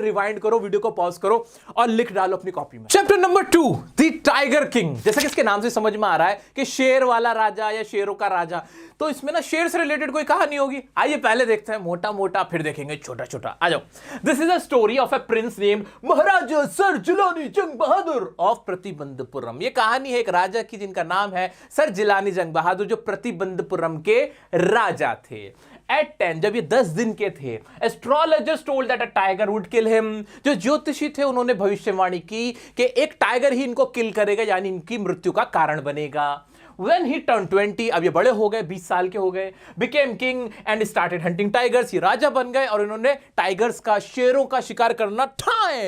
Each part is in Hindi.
रिवाइंड करो, वीडियो को पॉज करो और लिख डालो अपनी कॉपी में। Chapter number 2, the tiger king. जैसा कि इसके नाम से समझ में आ रहा है कि शेर वाला राजा या शेरों का राजा, तो इसमें ना शेर से रिलेटेड कोई कहानी होगी। आइए पहले देखते हैं मोटा मोटा, फिर देखेंगे छोटा छोटा। आ जाओ। This is a story of a prince named Maharaja Sir Jilani Jung Bahadur of Pratibandapuram. ये कहानी है एक राजा की जिनका नाम है सर जिलानी जंग बहादुर, जो प्रतिबंधपुरम के राजा थे। At 10, जब ये 10 दिन के थे, astrologers told that a tiger would kill him. जो ज्योतिषी थे उन्होंने भविष्यवाणी की कि एक टाइगर ही इनको किल करेगा, यानी इनकी मृत्यु का कारण बनेगा। When he turned 20, अब ये बड़े हो गए, 20 साल के हो गए, became king and started hunting tigers। ये राजा बन गए और इन्होंने टाइगर्स का, शेरों का शिकार करना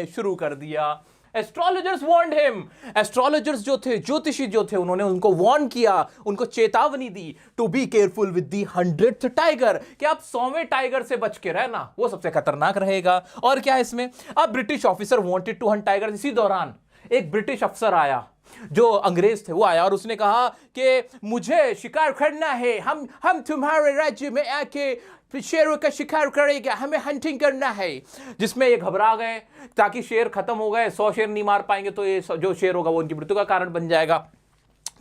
शुरू कर दिया। Astrologers warned him. एस्ट्रोलॉजर्स जो थे, ज्योतिषी जो थे, उन्होंने उनको वार्न किया, उनको चेतावनी दी to be careful with the 100th tiger, कि आप 100वें टाइगर से बच के रहना, वो सबसे खतरनाक रहेगा। और क्या है इसमें, अब British officer wanted to hunt tiger. इसी दौरान एक ब्रिटिश अफसर आया, जो अंग्रेज थे, वो आया और उसने कहा कि मुझे शिकार करना है, हम तुम्हारे राज्य में आके शेरों का शिकार करेगा, हमें हंटिंग करना है। जिसमें ये घबरा गए, ताकि शेर खत्म हो गए, 100 शेर नहीं मार पाएंगे तो ये जो शेर होगा वो उनकी मृत्यु का कारण बन जाएगा।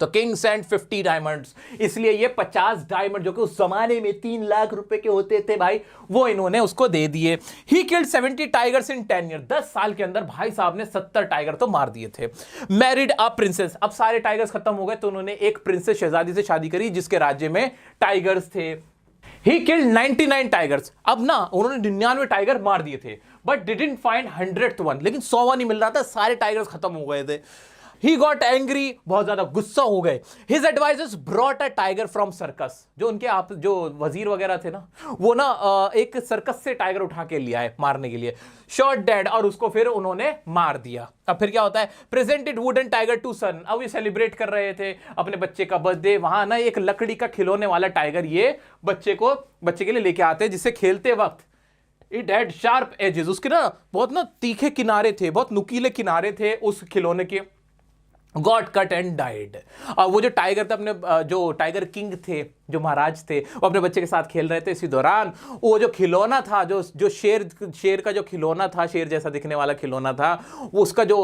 तो किंग सेंट 50 डायमंड्स, इसलिए ये 50 डायमंड, जो कि उस जमाने में 3 लाख रुपए के होते थे भाई, वो इन्होंने उसको दे दिए। He killed 70 tigers in 10 year. 10 साल के अंदर भाई साहब ने 70 टाइगर तो मार दिए थे। मैरिड अ प्रिंसेस, अब सारे टाइगर्स खत्म हो गए तो उन्होंने एक प्रिंसेस शहजादी से शादी करी जिसके राज्य में टाइगर्स थे। He killed 99 tigers. अब ना उन्होंने 99 टाइगर मार दिए थे, but didn't find 100th one, लेकिन 100वां नहीं मिल रहा था, सारे टाइगर्स खत्म हो गए थे। He got angry, बहुत ज्यादा गुस्सा हो गए। His advisors brought a tiger from circus। जो उनके आप जो वजीर वगैरह थे ना, वो ना एक सर्कस से टाइगर उठा के लिया है मारने के लिए। Shot dead, और उसको फिर उन्होंने मार दिया। अब फिर क्या होता है, प्रेजेंटेड वुडन टाइगर टू सन। अब ये सेलिब्रेट कर रहे थे अपने बच्चे का बर्थडे, वहां ना एक लकड़ी का खिलौने वाला टाइगर ये बच्चे के लिए लेके आते हैं, जिससे खेलते वक्त इट हैड शार्प एजेस, उसके ना बहुत ना तीखे किनारे थे, बहुत नुकीले किनारे थे उस खिलौने के। Got cut and died. और वो जो टाइगर थे, अपने जो टाइगर किंग थे, जो महाराज थे, वो अपने बच्चे के साथ खेल रहे थे। इसी दौरान वो जो खिलौना था, जो शेर का जो खिलौना था, शेर जैसा दिखने वाला खिलौना था, वो उसका जो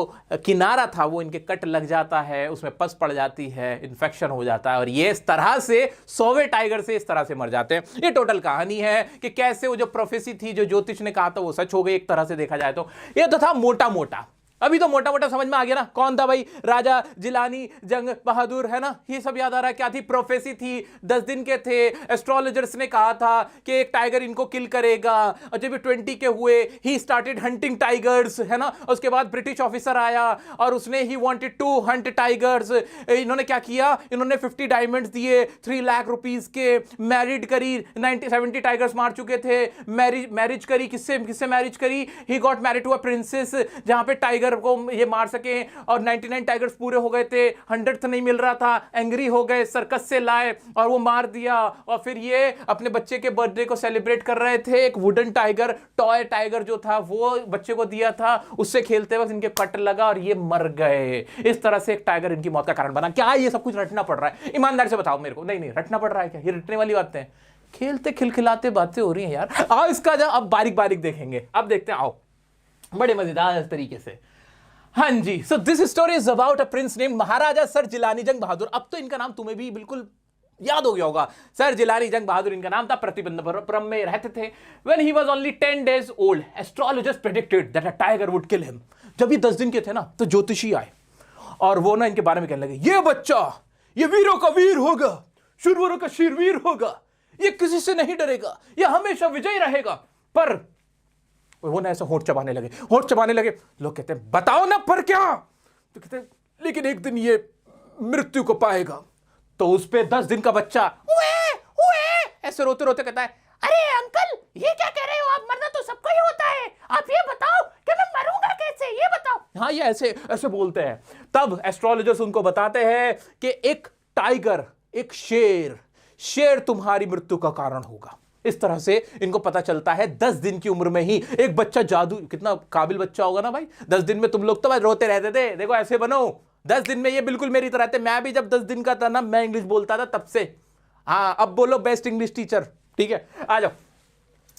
किनारा था वो इनके कट लग जाता है, उसमें पस पड़ जाती है, इन्फेक्शन हो जाता है, और ये इस तरह से 100वें टाइगर से इस तरह से मर जाते हैं। ये टोटल कहानी है कि कैसे वो जो प्रोफेसी थी, जो ज्योतिष ने कहा था, वो सच हो गई एक तरह से देखा जाए तो। ये तो था मोटा मोटा। अभी तो मोटा मोटा समझ में आ गया ना, कौन था भाई, राजा जिलानी जंग बहादुर, है ना, ये सब याद आ रहा है। क्या थी, प्रोफेसी थी, 10 दिन के थे, एस्ट्रोलॉजर्स ने कहा था कि एक टाइगर इनको किल करेगा, और जब ये 20 के हुए, ही स्टार्टेड हंटिंग टाइगर्स, है ना। उसके बाद ब्रिटिश ऑफिसर आया और उसने he wanted to hunt tigers. इन्होंने क्या किया, इन्होंने 50 डायमंड्स दिए 3 लाख रुपीस के, मैरिड करी, 70 टाइगर्स मार चुके थे, मैरिज करी, किससे मैरिज करी, he got married to a princess, जहां पे टाइगर को ये मार सके, और 99 टाइगर्स पूरे हो गए थे, 100th नहीं मिल रहा था, एंग्री हो गए, सर्कस से लाए और वो मार दिया। और फिर ये अपने बच्चे के बर्थडे को सेलिब्रेट कर रहे थे, एक वुडन टाइगर, टॉय टाइगर जो था वो बच्चे को दिया था, उससे खेलते वक्त इनके कट लगा और ये मर गए। इस तरह से एक टाइगर इनकी मौत का कारण बना। क्या ये सब कुछ रटना पड़ रहा है? ईमानदार से बताओ मेरे को। नहीं रटना पड़ रहा है क्या? ये रटने वाली बातें हैं? खेलते खिलखिलाते बातें हो रही हैं यार। आओ इसका अब बारीक बारीक देखेंगे, अब देखते हैं, आओ बड़े मजेदार तरीके से। हाँ जी, so this story is about a prince name Maharaja Sir Jilani Jung Bahadur. अब तो इनका नाम तुम्हें भी बिल्कुल याद हो गया होगा। सर जिलानी जंग बहादुर इनका नाम था, प्रतिबंधपुरम में रहते थे। When he was only 10 days old, astrologers predicted that a tiger would kill him। जब ये 10 दिन के थे ना, तो ज्योतिषी आए और वो ना इनके बारे में कहने लगे, ये बच्चा ये वीरों का वीर होगा, शूरवीरों का शीरवीर होगा, ये किसी से नहीं डरेगा, ये हमेशा विजयी रहेगा। पर वो ना ऐसा होंठ चबाने लगे। लोग कहते हैं बताओ ना पर क्या, तो कहते हैं लेकिन एक दिन ये मृत्यु को पाएगा। तो उस पे 10 दिन का बच्चा ऐसे रोते रोते कहता है, अरे अंकल ये क्या कह रहे हो आप, मरना तो सबको ही होता है, आप ये बताओ कि मैं मरूंगा कैसे, ये बताओ। हाँ, ये ऐसे बोलते हैं। तब एस्ट्रोलॉजर्स उनको बताते हैं कि एक टाइगर, एक शेर तुम्हारी मृत्यु का कारण होगा। इस तरह से इनको पता चलता है 10 दिन की उम्र में ही एक बच्चा, जादू, कितना काबिल बच्चा होगा ना भाई। 10 दिन में तुम लोग तो भाई रोते रहते थे, देखो ऐसे बनो। 10 दिन में ये बिल्कुल मेरी तरह थे। मैं भी जब 10 दिन का था ना, मैं इंग्लिश बोलता था तब से। हाँ, अब बोलो बेस्ट इंग्लिश टीचर, ठीक है, आ जाओ।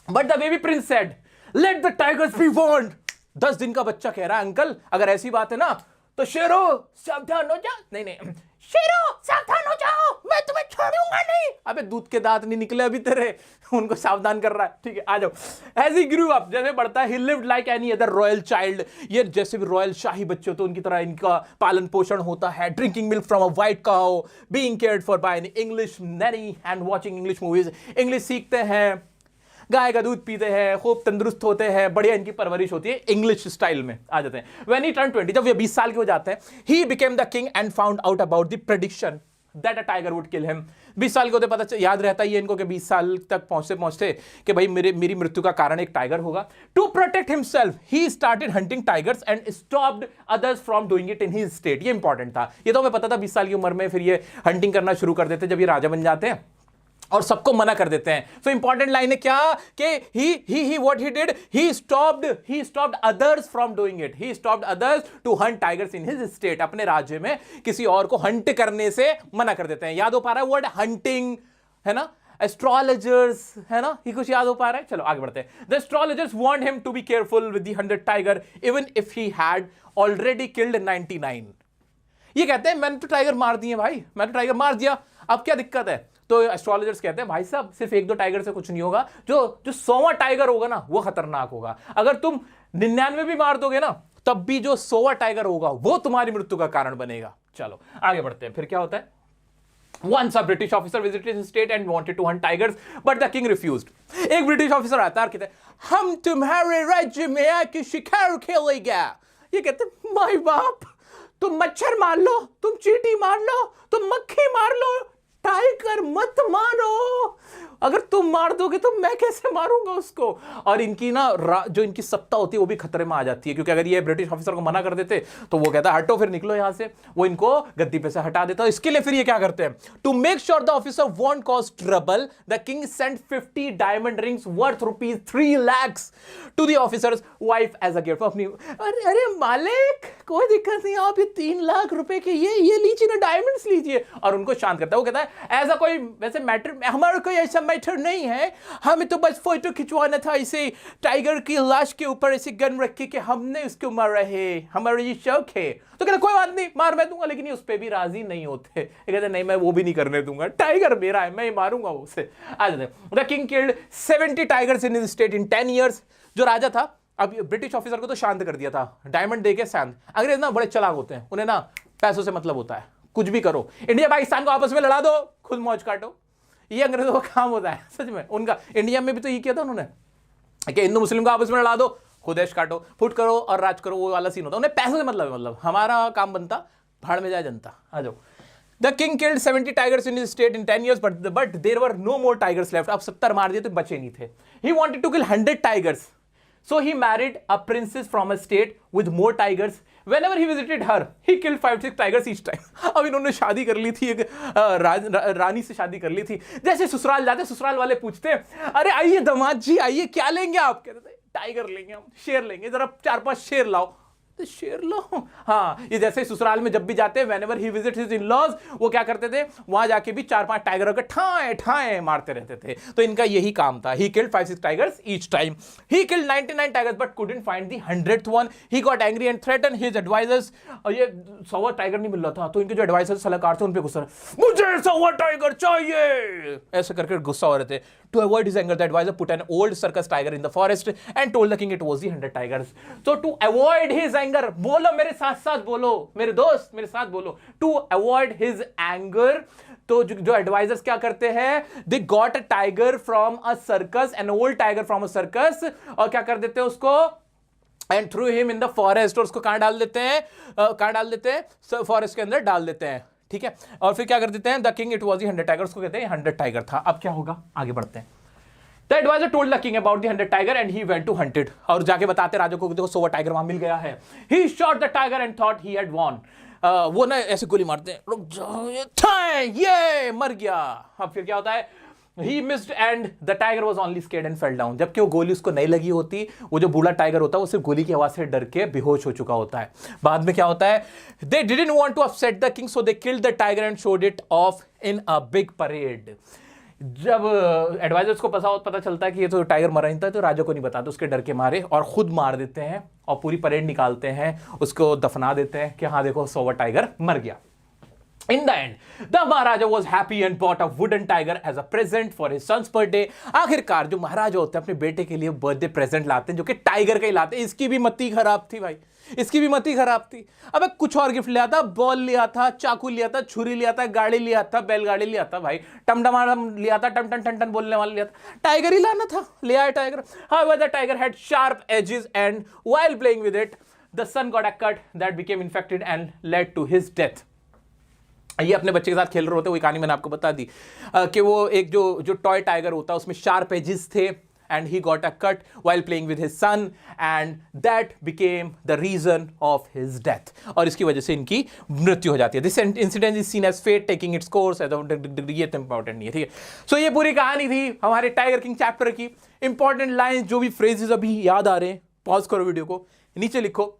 But the baby prince said, let the tigers be warned. 10 दिन का बच्चा कह रहा है अंकल अगर ऐसी बात है ना तो शेरो सावधान हो जा, नहीं शेरो सावधान हो जाओ, मैं तुम्हें छोड़ूंगा नहीं। अबे दूध के दांत नहीं निकले अभी तेरे, उनको सावधान कर रहा है। ठीक है आ जाओ। एज ही ग्रू अप, जैसे बढ़ता है, ही lived like any other royal child, ये जैसे भी रॉयल शाही बच्चे होते हैं उनकी तरह इनका पालन पोषण होता है। Drinking milk from a white cow, being cared for by an English nanny and watching English movies, English सीखते हैं, गाय का दूध पीते हैं, खूब तंदुरुस्त होते हैं, बढ़िया इनकी परवरिश होती है, इंग्लिश स्टाइल में आ जाते हैं। When he turned 20, जब ये 20 साल के हो जाते हैं, he became the king and found out about the prediction that a tiger would kill him। 20 साल के होते पता याद रहता है इनको कि 20 साल तक पहुंचते पहुंचते कि भाई मेरी मृत्यु का कारण एक टाइगर होगा। To protect himself, he started hunting tigers and stopped others from doing it in his state। ये इंपॉर्टेंट था, ये तो हमें पता था 20 साल की उम्र में फिर ये हंटिंग करना शुरू कर देते जब ये राजा बन जाते हैं और सबको मना कर देते हैं। सो इंपॉर्टेंट लाइन है क्या कि he what he did, he stopped others from doing it, he stopped others to hunt tigers in his state। अपने राज्य में किसी और को हंट करने से मना कर देते हैं। याद हो पा रहा है वर्ड हंटिंग, है ना? एस्ट्रोलॉजर्स, है ना? ये कुछ याद हो पा रहा है? चलो आगे बढ़ते हैं। The astrologers warned him to be careful with the 100 tiger even if he had already killed 99। ये कहते हैं मैंने तो टाइगर मार दिए भाई, मैंने तो टाइगर मार दिया, अब क्या दिक्कत है? तो एस्ट्रोलॉजर्स कहते हैं भाई साहब सिर्फ 1-2 टाइगर से कुछ नहीं होगा, जो 100वां टाइगर होगा ना वो खतरनाक होगा। अगर तुम 99 भी मार दोगे ना तब भी जो 100वां टाइगर होगा वो तुम्हारी मृत्यु का कारण बनेगा। चलो आगे बढ़ते हैं, फिर क्या होता है? Once a British officer visited his state and wanted to hunt tigers, but the king refused। एक ब्रिटिश ऑफिसर आता है और कहते हैं हम तुम्हारे राज्य में आके शिकार खेलेगा। ये कहते हैं माय बाप, तुम मच्छर मार लो, तुम चींटी मार लो, तुम मक्खी मार लो, टाइगर मत मारो। अगर तुम मार दोगे तो मैं कैसे मारूंगा उसको? और इनकी ना जो इनकी सत्ता होती है वो भी खतरे में आ जाती है, क्योंकि अगर ये ब्रिटिश ऑफिसर को मना कर देते तो वो कहता है हटो फिर निकलो यहां से, वो इनको गद्दी पे से हटा देता है। इसके लिए फिर ये क्या करते हैं? To make sure the officer won't cause trouble, the king sent 50 diamond rings worth ₹3 lakh to the officer's wife as a gift. अपनी अरे मालिक कोई दिक्कत नहीं, आप ये 3 लाख रुपए के ये लीजिए ना, डायमंड्स लीजिए, और उनको शांत करता है। वो कहता है ऐसा कोई वैसे मैटर, हमारा कोई ऐसा मैटर नहीं है, हमें तो बस फोटो खिंचवाना था इसे टाइगर की लाश के ऊपर ऐसे गन रख के कि हमने उसको मारा है, हमारा ये शौक है। तो कहते कोई बात नहीं मार मैं दूंगा, लेकिन ये उस पर भी राजी नहीं होते। ये कहते नहीं मैं वो भी नहीं करने दूंगा, टाइगर मेरा है, मैं ही मारूंगा उसे। आ जाते हैं। The king killed 70 tigers in his state in 10 years। जो राजा था, अब ब्रिटिश ऑफिसर को तो शांत कर दिया था, डायमंड देके शांत। अंग्रेज ना बड़े चालाक होते हैं, उन्हें ना पैसों से मतलब होता है, कुछ भी करो, इंडिया पाकिस्तान को आपस में लड़ा दो, खुद मौज काटो, ये अंग्रेजों का काम होता है सच में। उनका इंडिया में भी तो ये किया था उन्होंने कि हिंदू मुस्लिम को आपस में लड़ा दो, खुद ऐश काटो, फुट करो और राज करो, वो वाला सीन होता है। उन्हें पैसों से मतलब हमारा काम बनता भाड़ में जाए जनता। आ जाओ। The king killed 70 tigers in his state in 10 years, but there were no more tigers left। अब 70 मार दिए तो बचे नहीं थे। He wanted to kill 100 tigers, so he married a princess from a state with more tigers। Whenever he visited her, he killed 5-6 tigers each time। अब इन्होंने शादी कर ली थी, एक रानी से शादी कर ली थी। जैसे ससुराल जाते, ससुराल वाले पूछते अरे आइए दामाद जी आइए, क्या लेंगे आप? कहते थे टाइगर लेंगे हम, शेर लेंगे, जरा 4-5 शेर लाओ। तो शेर लो। हाँ, ये जैसे ससुराल में जब भी जाते हैं, whenever he visits his in-laws, वो क्या करते थे, वहां जाके भी 4-5 टाइगरों के ठाए ठाए मारते रहते थे। तो इनका यही काम था। He killed 5-6 tigers each time। He killed 99 tigers but couldn't find the 100th one। He got angry and threatened his advisors। और ये 100वां टाइगर नहीं मिल रहा था, तो इनके जो एडवाइजर सलाहकार थे उन पे गुस्सा, मुझे 100वां टाइगर चाहिए, ऐसे करके गुस्सा हो रहे थे। To avoid his anger, the advisor put an old circus tiger in the forest and told the king it was the 100 tigers। So to avoid his anger, बोलो मेरे साथ साथ बोलो, मेरे दोस्त मेरे साथ बोलो, to avoid his anger, तो जो एडवाइजर्स क्या करते हैं, they got a tiger from a circus, an old tiger from a circus, और क्या कर देते हैं उसको, and threw him in the forest, और उसको कहां डाल देते हैं, फॉरेस्ट के अंदर डाल देते हैं। ठीक है, और फिर क्या कर देते हैं, the king it was the 100 tiger, उसको कहते हैं 100 टाइगर था। अब क्या होगा, आगे बढ़ते हैं। The adviser told the king about the 100 tiger and he went to hunt it, और जाके बताते राजा को देखो 100 टाइगर वहां मिल गया है। He shot the tiger and thought he had won. वो ना ऐसे गोली मारते हैं, रुक जाओ, ये मर गया। अब फिर क्या होता है, He missed and the tiger was only scared and fell down। जबकि वो गोली उसको नहीं लगी होती, वो जो बूढ़ा टाइगर होता है वो सिर्फ गोली की आवाज से डर के बेहोश हो चुका होता है। बाद में क्या होता है, they didn't want to upset the king so they killed the tiger and showed it off in a big parade। जब एडवाइजर्स को पता चलता है कि ये तो टाइगर मरा नहीं था, तो राजा को नहीं बताते उसके डर के मारे, और खुद मार देते हैं और पूरी परेड निकालते हैं, उसको दफना देते हैं कि हाँ देखो सोवा टाइगर मर गया। In the end, the Maharaja was happy and bought a wooden tiger as a present for his son's birthday. आखिरकार जो महाराजा होते हैं अपने बेटे के लिए बर्थडे प्रेजेंट लाते हैं जो कि टाइगर का ही लाते हैं। इसकी भी मत्ती खराब थी भाई, इसकी भी मत्ती खराब थी। अब कुछ और गिफ्ट लिया था, बॉल लिया था, चाकू लिया था, छुरी लिया था, गाड़ी लिया था, बैलगाड़ी लिया था भाई, टमटम लिया था, टन टन टन टन बोलने वाला लिया था, टाइगर ही लाना था, ले आया tiger. However, the tiger had sharp edges and while playing with it, the son got a cut that became infected and led to his death. ये अपने बच्चे के साथ खेल रहे होते, वही कहानी मैंने आपको बता दी कि वो एक जो टॉय टाइगर होता है उसमें शार्प एजेस थे and he got a cut while playing with his son and that became the reason of his death, और इसकी वजह से इनकी मृत्यु हो जाती है। This incident is seen as fate taking its course, ये तो इंपॉर्टेंट नहीं है, ठीक है। सो ये पूरी कहानी थी हमारे टाइगर किंग चैप्टर की। इंपॉर्टेंट लाइंस जो भी फ्रेजेस अभी याद आ रहे हैं, पॉज करो वीडियो को, नीचे लिखो,